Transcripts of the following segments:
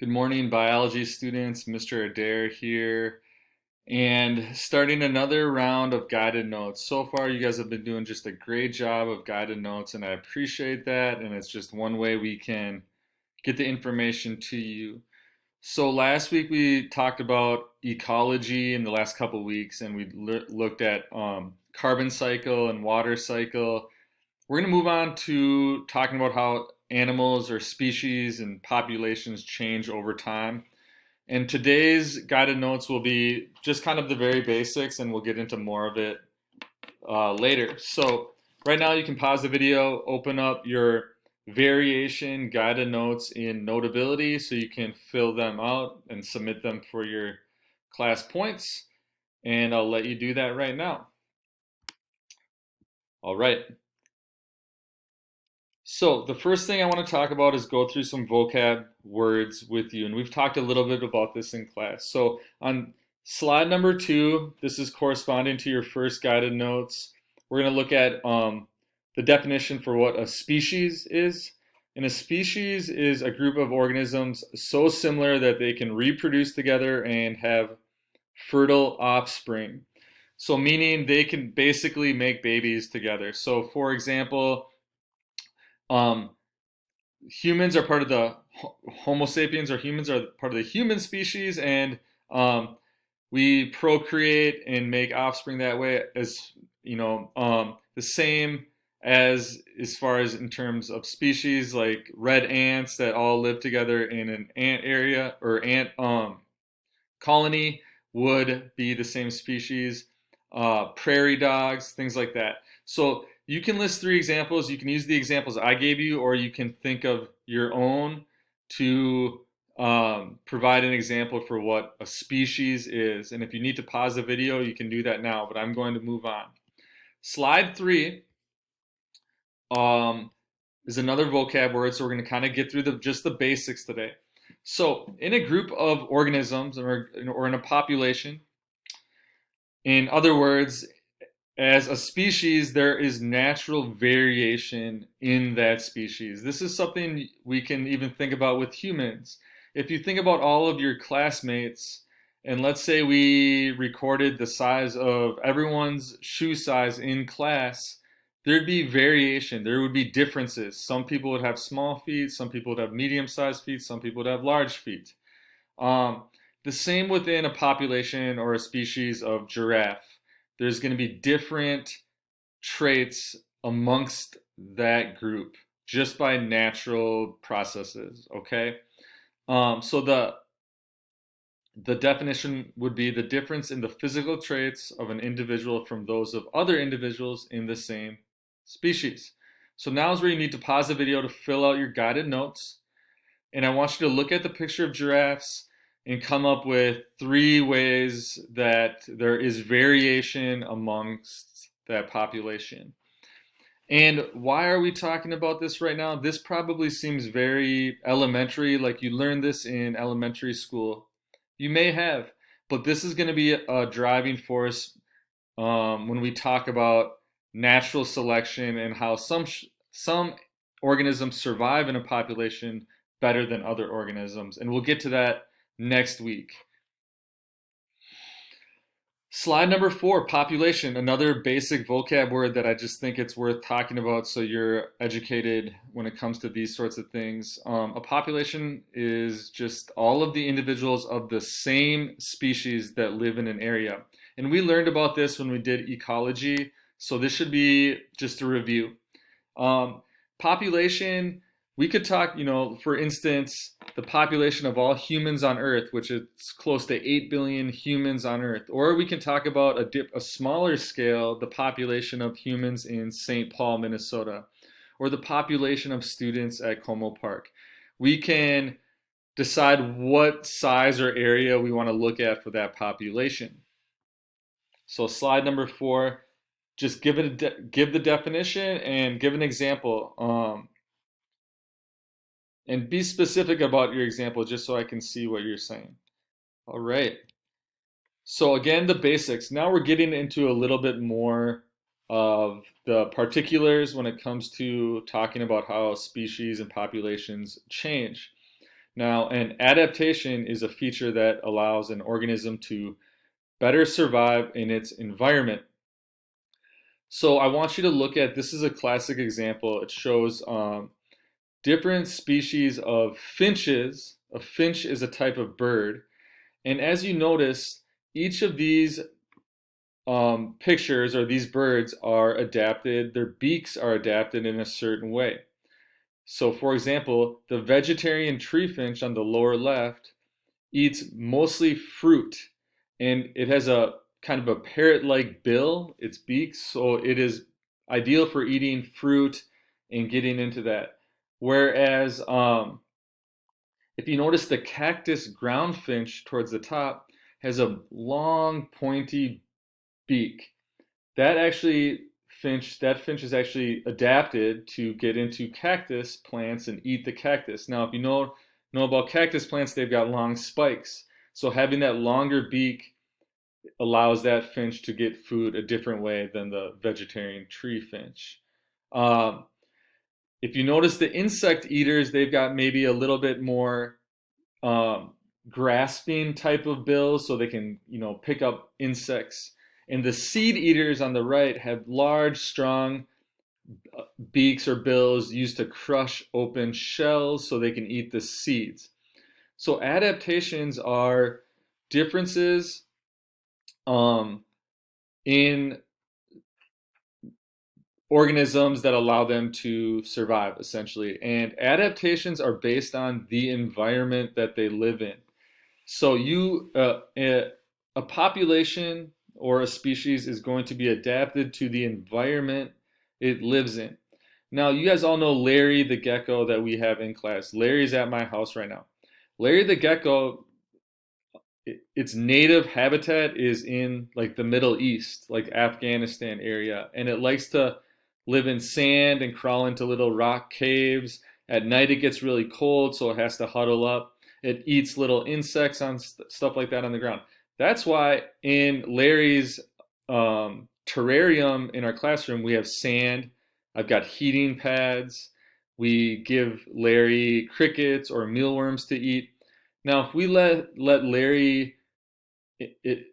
Good morning, biology students. Mr. Adair here, and starting another round of guided notes. So far, you guys have been doing just a great job of guided notes, and I appreciate that. And it's just one way we can get the information to you. So last week we talked about ecology in the last couple weeks, and we looked at carbon cycle and water cycle. We're going to move on to talking about how animals or species and populations change over time. And today's guided notes will be just kind of the very basics, and we'll get into more of it later. So, right now, you can pause the video, open up your variation guided notes in Notability so you can fill them out and submit them for your class points. And I'll let you do that right now. All right. So, the first thing I want to talk about is go through some vocab words with you. And we've talked a little bit about this in class. So, on slide number 2, this is corresponding to your first guided notes. We're going to look at the definition for what a species is. And a species is a group of organisms so similar that they can reproduce together and have fertile offspring. So, meaning they can basically make babies together. So, for example, um, humans are part of the Homo sapiens, or humans are part of the human species, and we procreate and make offspring that way. As you know, the same as far as in terms of species, like red ants that all live together in an ant area or ant colony would be the same species. Prairie dogs, things like that. So you can list 3 examples. You can use the examples I gave you, or you can think of your own to provide an example for what a species is. And if you need to pause the video, you can do that now, but I'm going to move on. Slide 3 is another vocab word, so we're going to kind of get through just the basics today. So, in a group of organisms or in a population, in other words, as a species, there is natural variation in that species. This is something we can even think about with humans. If you think about all of your classmates, and let's say we recorded the size of everyone's shoe size in class, there'd be variation. There would be differences. Some people would have small feet, some people would have medium-sized feet, some people would have large feet. Um, the same within a population or a species of giraffe. There's going to be different traits amongst that group just by natural processes, okay? So the definition would be the difference in the physical traits of an individual from those of other individuals in the same species. So now is where you need to pause the video to fill out your guided notes. And I want you to look at the picture of giraffes and come up with 3 ways that there is variation amongst that population. And why are we talking about this right now? This probably seems very elementary, like you learned this in elementary school. You may have, but this is going to be a driving force when we talk about natural selection and how some organisms survive in a population better than other organisms. And we'll get to that next week. Slide number 4, population, another basic vocab word that I just think it's worth talking about so you're educated when it comes to these sorts of things. A population is just all of the individuals of the same species that live in an area. And we learned about this when we did ecology, so this should be just a review. Population, we could talk, for instance, the population of all humans on Earth, which is close to 8 billion humans on Earth. Or we can talk about a smaller scale, the population of humans in St. Paul, Minnesota, or the population of students at Como Park. We can decide what size or area we want to look at for that population. So slide number 4, just give the definition and give an example. And be specific about your example just so I can see what you're saying. All right. So again, the basics. Now we're getting into a little bit more of the particulars when it comes to talking about how species and populations change. Now, an adaptation is a feature that allows an organism to better survive in its environment. So I want you to look at, this is a classic example. It shows different species of finches. A finch is a type of bird. And as you notice, each of these pictures or these birds are adapted, their beaks are adapted in a certain way. So for example, the vegetarian tree finch on the lower left eats mostly fruit, and it has a kind of a parrot-like bill, its beak, so it is ideal for eating fruit and getting into that. Whereas if you notice, the cactus groundfinch towards the top has a long pointy beak. That finch is actually adapted to get into cactus plants and eat the cactus. Now, if you know about cactus plants, they've got long spikes. So having that longer beak allows that finch to get food a different way than the vegetarian tree finch. Um, if you notice the insect eaters, they've got maybe a little bit more um, grasping type of bills, so they can pick up insects. And the seed eaters on the right have large, strong beaks or bills used to crush open shells so they can eat the seeds. So adaptations are differences um, in organisms that allow them to survive, essentially. And adaptations are based on the environment that they live in. So a population or a species is going to be adapted to the environment it lives in. Now, you guys all know Larry the gecko that we have in class. Larry's at my house right now. Larry the gecko, its native habitat is in like the Middle East, like Afghanistan area, and it likes to live in sand and crawl into little rock caves. At night it gets really cold, so it has to huddle up. It eats little insects on stuff like that on the ground. That's why in Larry's terrarium in our classroom we have sand. I've got heating pads. We give Larry crickets or mealworms to eat. Now, if we let Larry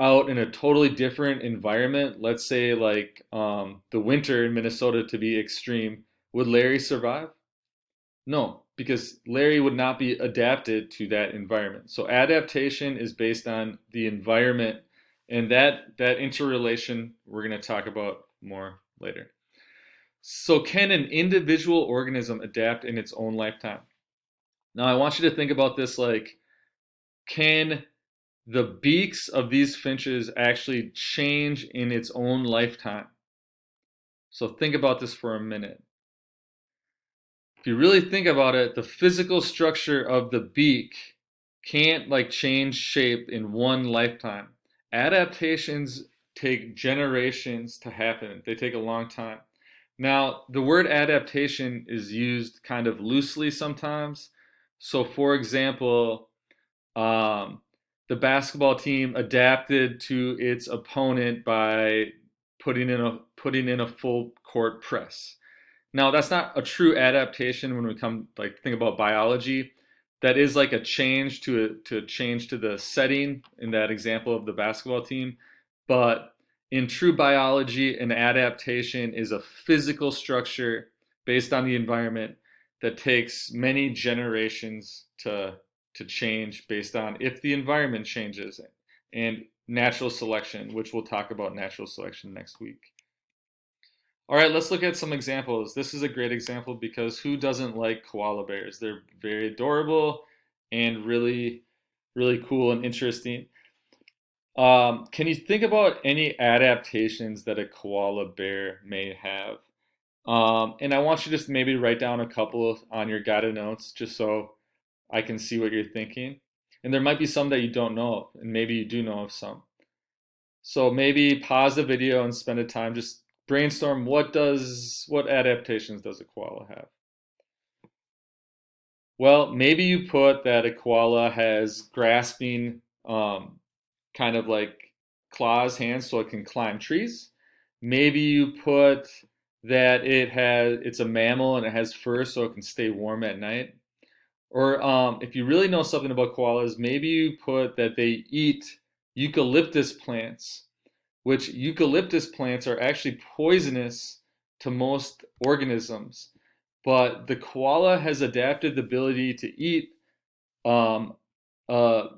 out in a totally different environment, let's say like the winter in Minnesota to be extreme, would Larry survive? No, because Larry would not be adapted to that environment. So adaptation is based on the environment, and that interrelation we're going to talk about more later. So can an individual organism adapt in its own lifetime? Now I want you to think about this like, can the beaks of these finches actually change in its own lifetime? So think about this for a minute. If you really think about it, the physical structure of the beak can't like change shape in one lifetime. Adaptations take generations to happen. They take a long time. Now, the word adaptation is used kind of loosely sometimes. So for example, um, the basketball team adapted to its opponent by putting in a full court press. Now, that's not a true adaptation when we come like think about biology. That is like a change to change to the setting in that example of the basketball team. But in true biology, an adaptation is a physical structure based on the environment that takes many generations to change based on if the environment changes, and natural selection, which we'll talk about natural selection next week. All right, let's look at some examples. This is a great example because who doesn't like koala bears? They're very adorable and really, really cool and interesting. Can you think about any adaptations that a koala bear may have? And I want you to just maybe write down a couple on your guided notes just so I can see what you're thinking. And there might be some that you don't know of, and maybe you do know of some. So maybe pause the video and spend a time just brainstorm what adaptations does a koala have? Well, maybe you put that a koala has grasping kind of like claws, hands, so it can climb trees. Maybe you put that it's a mammal and it has fur so it can stay warm at night. Or if you really know something about koalas, maybe you put that they eat eucalyptus plants, which eucalyptus plants are actually poisonous to most organisms. But the koala has adapted the ability to eat um, a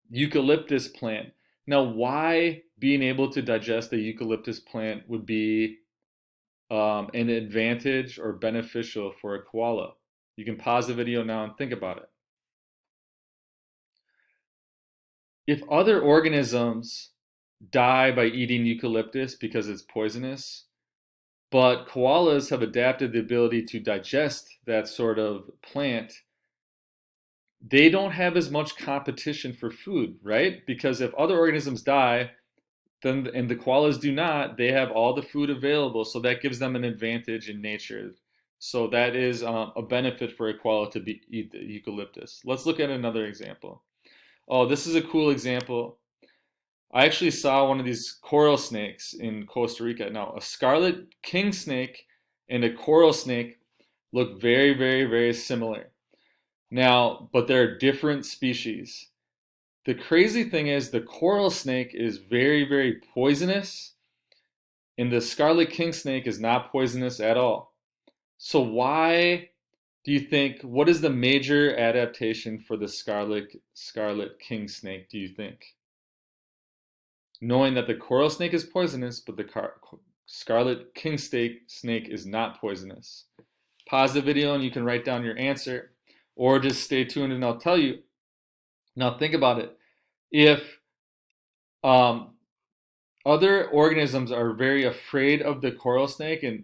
eucalyptus plant. Now, why being able to digest a eucalyptus plant would be an advantage or beneficial for a koala? You can pause the video now and think about it. If other organisms die by eating eucalyptus because it's poisonous, but koalas have adapted the ability to digest that sort of plant, they don't have as much competition for food, right? Because if other organisms die, then and the koalas do not, they have all the food available, so that gives them an advantage in nature. So that is a benefit for a koala to eat the eucalyptus. Let's look at another example. Oh, this is a cool example. I actually saw one of these coral snakes in Costa Rica. Now, a scarlet king snake and a coral snake look very, very, very similar. Now, but they're different species. The crazy thing is the coral snake is very, very poisonous, and the scarlet king snake is not poisonous at all. So why do you think, what is the major adaptation for the scarlet king snake, do you think? Knowing that the coral snake is poisonous, but the scarlet king snake is not poisonous. Pause the video and you can write down your answer, or just stay tuned and I'll tell you. Now think about it. If um, other organisms are very afraid of the coral snake and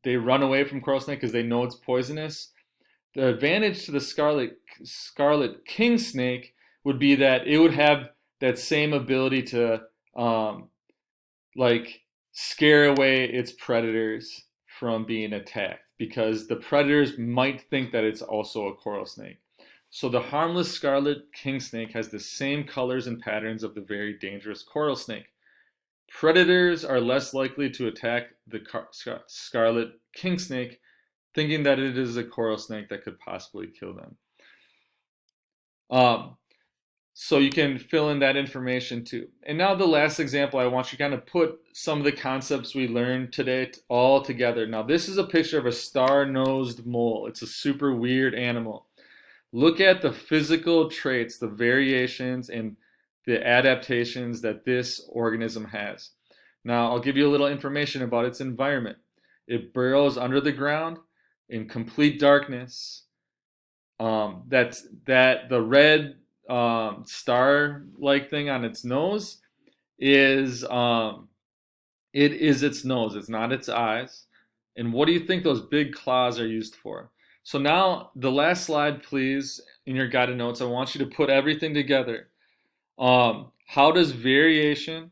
they run away from coral snake because they know it's poisonous, the advantage to the scarlet king snake would be that it would have that same ability to like scare away its predators from being attacked because the predators might think that it's also a coral snake. So the harmless scarlet king snake has the same colors and patterns of the very dangerous coral snake. Predators are less likely to attack the scarlet king snake, thinking that it is a coral snake that could possibly kill them. So you can fill in that information too. And now the last example, I want you to kind of put some of the concepts we learned today all together. Now this is a picture of a star-nosed mole. It's a super weird animal. Look at the physical traits, the variations, and the adaptations that this organism has. Now I'll give you a little information about its environment. It burrows under the ground in complete darkness. That the red star-like thing on its nose is it is its nose. It's not its eyes. And what do you think those big claws are used for? So now the last slide, please, in your guided notes. I want you to put everything together. How does variation,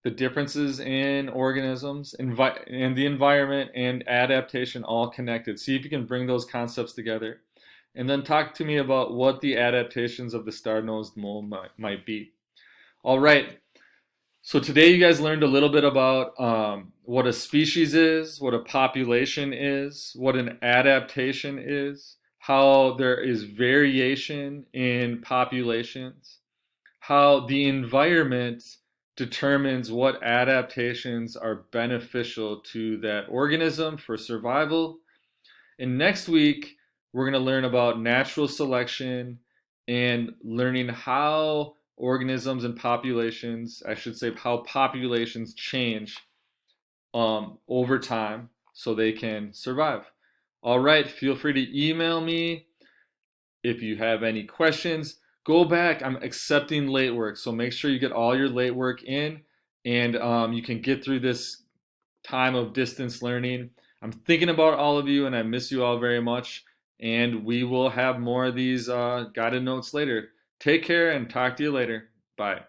the differences in organisms, and the environment and adaptation all connected? See if you can bring those concepts together. And then talk to me about what the adaptations of the star-nosed mole might be. All right. So today you guys learned a little bit about what a species is, what a population is, what an adaptation is, how there is variation in populations, how the environment determines what adaptations are beneficial to that organism for survival. And next week, we're going to learn about natural selection and learning how organisms and populations, I should say, how populations change over time so they can survive. All right, feel free to email me if you have any questions. Go back. I'm accepting late work, so make sure you get all your late work in, and you can get through this time of distance learning. I'm thinking about all of you, and I miss you all very much. And we will have more of these guided notes later. Take care and talk to you later. Bye.